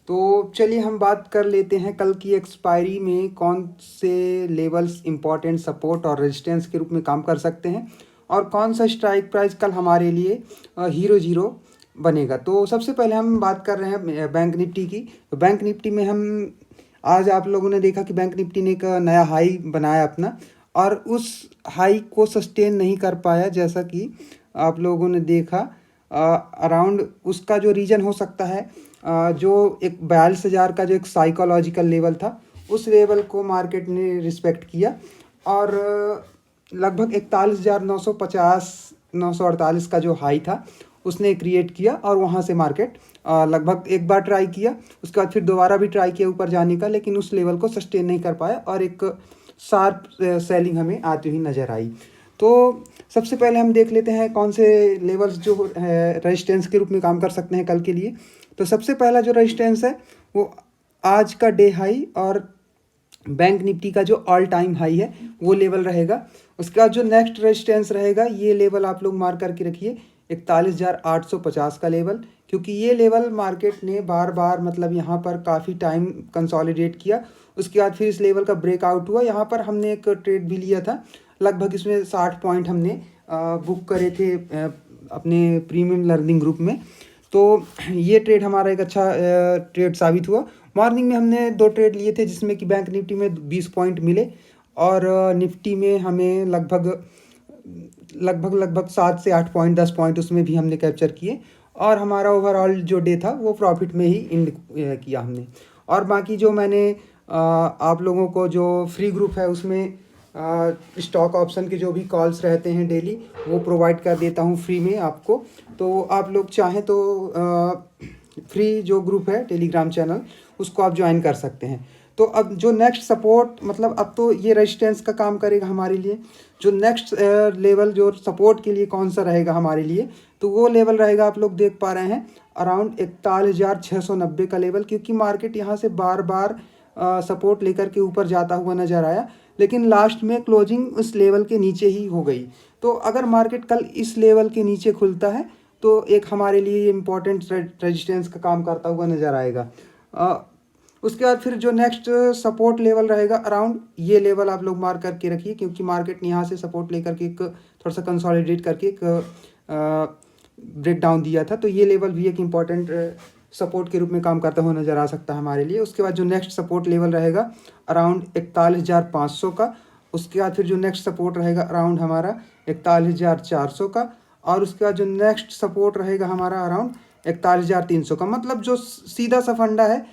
तो चलिए हम बात कर लेते हैं कल की एक्सपायरी में कौन से लेवल्स इंपॉर्टेंट सपोर्ट और रेजिस्टेंस के रूप में काम कर सकते हैं और कौन सा स्ट्राइक प्राइस कल हमारे लिए हीरो जीरो बनेगा। तो सबसे पहले हम बात कर रहे हैं बैंक निफ्टी की। तो बैंक निफ्टी में हम आज आप लोगों ने देखा कि बैंक निफ्टी ने एक नया हाई बनाया अपना, और उस हाई को सस्टेन नहीं कर पाया। जैसा कि आप लोगों ने देखा अराउंड उसका जो रीज़न हो सकता है, जो एक 42,000 का जो एक साइकोलॉजिकल लेवल था, उस लेवल को मार्केट ने रिस्पेक्ट किया और लगभग 41,950 948 का जो हाई था उसने क्रिएट किया, और वहाँ से मार्केट लगभग एक बार ट्राई किया, उसके बाद फिर दोबारा भी ट्राई किया ऊपर जाने का, लेकिन उस लेवल को सस्टेन नहीं कर पाया और एक शार्प सेलिंग हमें आती हुई नज़र आई। तो सबसे पहले हम देख लेते हैं कौन से लेवल्स जो है रेजिस्टेंस के रूप में काम कर सकते हैं कल के लिए। तो सबसे पहला जो रेजिस्टेंस है वो आज का डे हाई और बैंक निफ्टी का जो ऑल टाइम हाई है वो लेवल रहेगा। उसके बाद जो नेक्स्ट रेजिस्टेंस रहेगा, ये लेवल आप लोग मार्क करके रखिए 41,850 का लेवल, क्योंकि ये लेवल मार्केट ने बार बार मतलब यहाँ पर काफ़ी टाइम कंसोलिडेट किया। उसके बाद फिर इस लेवल का ब्रेकआउट हुआ। यहाँ पर हमने एक ट्रेड भी लिया था, लगभग इसमें 60 पॉइंट हमने बुक करे थे अपने प्रीमियम लर्निंग ग्रुप में। तो ये ट्रेड हमारा एक अच्छा ट्रेड साबित हुआ। मॉर्निंग में हमने 2 ट्रेड लिए थे, जिसमें कि बैंक निफ्टी में 20 पॉइंट मिले और निफ्टी में हमें लगभग 7 से 8 पॉइंट 10 पॉइंट उसमें भी हमने कैप्चर किए, और हमारा ओवरऑल जो डे था वो प्रॉफिट में ही एंड किया हमने। और बाकी जो मैंने आप लोगों को जो फ्री ग्रुप है उसमें स्टॉक ऑप्शन के जो भी कॉल्स रहते हैं डेली, वो प्रोवाइड कर देता हूँ फ्री में आपको। तो आप लोग चाहें तो फ्री जो ग्रुप है टेलीग्राम चैनल, उसको आप ज्वाइन कर सकते हैं। तो अब जो नेक्स्ट सपोर्ट, मतलब अब तो ये रेजिस्टेंस का काम करेगा हमारे लिए। जो नेक्स्ट लेवल जो सपोर्ट के लिए कौन सा रहेगा हमारे लिए, तो वो लेवल रहेगा, आप लोग देख पा रहे हैं, अराउंड 41,690 का लेवल। क्योंकि मार्केट यहाँ से बार बार सपोर्ट लेकर के ऊपर जाता हुआ नज़र आया, लेकिन लास्ट में क्लोजिंग उस लेवल के नीचे ही हो गई। तो अगर मार्केट कल इस लेवल के नीचे खुलता है तो एक हमारे लिए ये इम्पोर्टेंट रेजिस्टेंस का काम करता हुआ नज़र आएगा। उसके बाद फिर जो नेक्स्ट सपोर्ट लेवल रहेगा, अराउंड ये लेवल आप लोग मार्क करके रखिए, क्योंकि मार्केट ने यहाँ से सपोर्ट लेकर के एक थोड़ा सा कंसोलिडेट करके एक ब्रेक डाउन दिया था। तो ये लेवल भी एक इम्पॉर्टेंट सपोर्ट के रूप में काम करता हुआ नज़र आ सकता है हमारे लिए। उसके बाद जो नेक्स्ट सपोर्ट लेवल रहेगा अराउंड 41,500 का। उसके बाद फिर जो नेक्स्ट सपोर्ट रहेगा अराउंड हमारा 41,400 का। और उसके बाद जो नेक्स्ट सपोर्ट रहेगा हमारा अराउंड 41,300 का। मतलब जो सीधा सा फंडा है,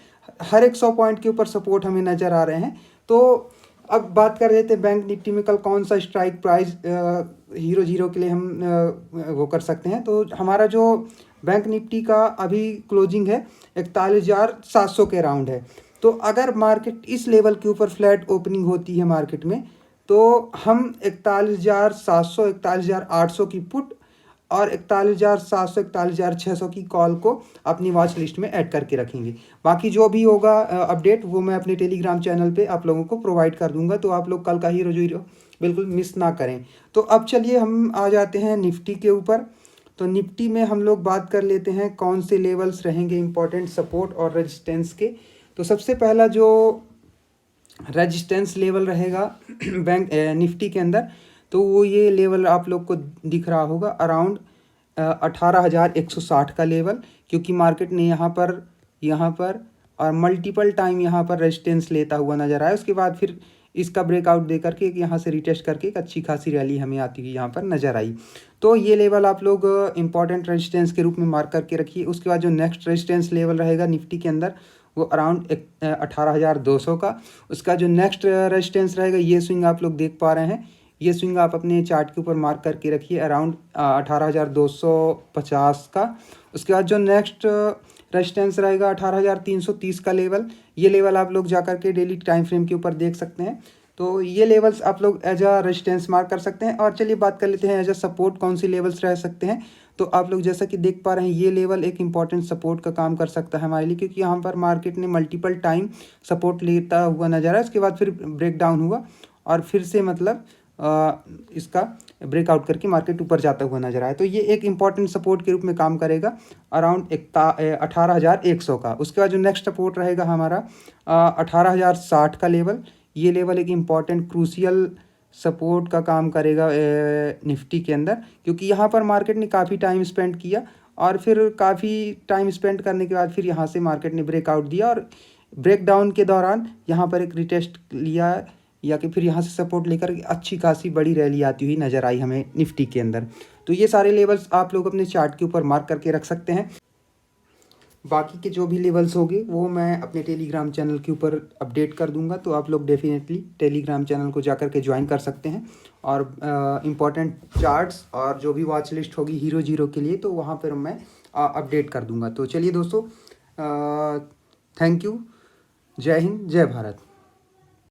हर एक 100 पॉइंट के ऊपर सपोर्ट हमें नज़र आ रहे हैं। तो अब बात कर रहे थे बैंक निफ्टी में कल कौन सा स्ट्राइक प्राइस हीरो जीरो के लिए हम वो कर सकते हैं। तो हमारा जो बैंक निफ्टी का अभी क्लोजिंग है 41,700 के अराउंड है। तो अगर मार्केट इस लेवल के ऊपर फ्लैट ओपनिंग होती है मार्केट में, तो हम 41,700 41,800 की पुट और 41,700 41,600 की कॉल को अपनी वॉच लिस्ट में ऐड करके रखेंगे। बाकी जो भी होगा अपडेट, वो मैं अपने टेलीग्राम चैनल पे आप लोगों को प्रोवाइड कर दूंगा, तो आप लोग कल का हीरो जीरो बिल्कुल मिस ना करें। तो अब चलिए हम आ जाते हैं निफ्टी के ऊपर। तो निफ्टी में हम लोग बात कर लेते हैं कौन से लेवल्स रहेंगे इंपॉर्टेंट सपोर्ट और रेजिस्टेंस के। तो सबसे पहला जो रेजिस्टेंस लेवल रहेगा बैंक निफ्टी के अंदर, तो वो ये लेवल आप लोग को दिख रहा होगा अराउंड 18,160 का लेवल। क्योंकि मार्केट ने यहाँ पर और मल्टीपल टाइम यहाँ पर रेजिस्टेंस लेता हुआ नज़र आया। उसके बाद फिर इसका ब्रेकआउट दे करके यहाँ से रिटेस्ट करके एक अच्छी खासी रैली हमें आती हुई यहाँ पर नज़र आई। तो ये लेवल आप लोग इंपॉर्टेंट रेजिस्टेंस के रूप में मार्क करके रखिए। उसके बाद जो नेक्स्ट रेजिस्टेंस लेवल रहेगा निफ्टी के अंदर, वो अराउंड 18,200 का। उसका जो नेक्स्ट रेजिस्टेंस रहेगा, ये स्विंग आप लोग देख पा रहे हैं, ये स्विंग आप अपने चार्ट के ऊपर मार्क करके रखिए अराउंड 18,250 का। उसके बाद जो नेक्स्ट रेजिस्टेंस रहेगा 18,330 का लेवल, ये लेवल आप लोग जा करके डेली टाइम फ्रेम के ऊपर देख सकते हैं। तो ये लेवल्स आप लोग एज अ रेजिस्टेंस मार्क कर सकते हैं। और चलिए बात कर लेते हैं एज अ सपोर्ट कौन सी लेवल्स रह सकते हैं। तो आप लोग जैसा कि देख पा रहे हैं, ये लेवल एक इंपॉर्टेंट सपोर्ट का काम कर सकता है हमारे लिए, क्योंकि यहाँ पर मार्केट ने मल्टीपल टाइम सपोर्ट लेता हुआ नजर आया। उसके बाद फिर ब्रेक डाउन हुआ और फिर से मतलब इसका ब्रेकआउट करके मार्केट ऊपर जाता हुआ नजर आया। तो ये एक इंपॉर्टेंट सपोर्ट के रूप में काम करेगा अराउंड 18,100 का। उसके बाद जो नेक्स्ट सपोर्ट रहेगा हमारा 18,060 का लेवल। ये लेवल एक इम्पॉर्टेंट क्रूशियल सपोर्ट का काम करेगा निफ्टी के अंदर, क्योंकि यहाँ पर मार्केट ने काफ़ी टाइम स्पेंड किया और फिर काफ़ी टाइम स्पेंड करने के बाद फिर यहाँ से मार्केट ने ब्रेकआउट दिया और ब्रेकडाउन के दौरान यहाँ पर एक रिटेस्ट लिया या कि फिर यहाँ से सपोर्ट लेकर अच्छी खासी बड़ी रैली आती हुई नज़र आई हमें निफ्टी के अंदर। तो ये सारे लेवल्स आप लोग अपने चार्ट के ऊपर मार्क करके रख सकते हैं। बाकी के जो भी लेवल्स होंगे वो मैं अपने टेलीग्राम चैनल के ऊपर अपडेट कर दूंगा, तो आप लोग डेफिनेटली टेलीग्राम चैनल को जाकर के ज्वाइन कर सकते हैं। और इम्पॉर्टेंट चार्ट्स और जो भी वॉच लिस्ट होगी हीरो जीरो के लिए तो वहाँ पर मैं अपडेट कर दूंगा। तो चलिए दोस्तों, थैंक यू। जय हिंद, जय भारत।